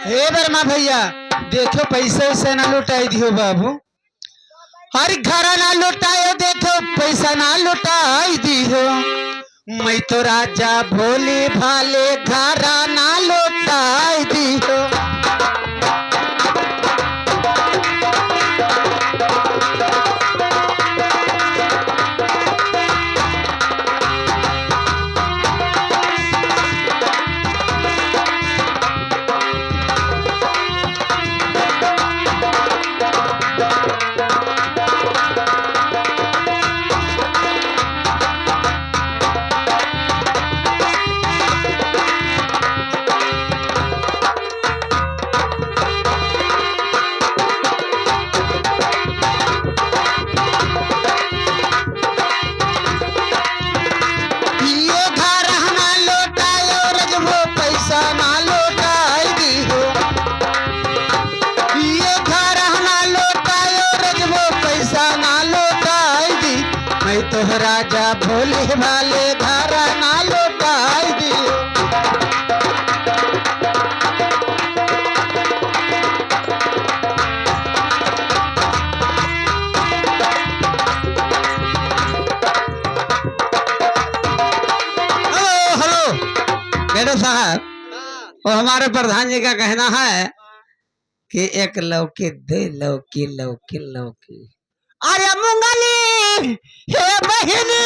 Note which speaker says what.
Speaker 1: हे Burma भैया देखो पैसे वैसे ना लुटाई दियो बाबू। हर घर ना लुटायो देखो पैसा ना लुटाई दियो। मैं तो राजा भोले भाले घर ना लुटाई दियो। तो राजा भोले भाले घर ना लौटाई दियो। हेलो हेलो मैडम साहब, वो हमारे प्रधान जी का कहना है कि एक लौकी दे लौकी लौकी लौकी। अरे मुंगली हे बहिनी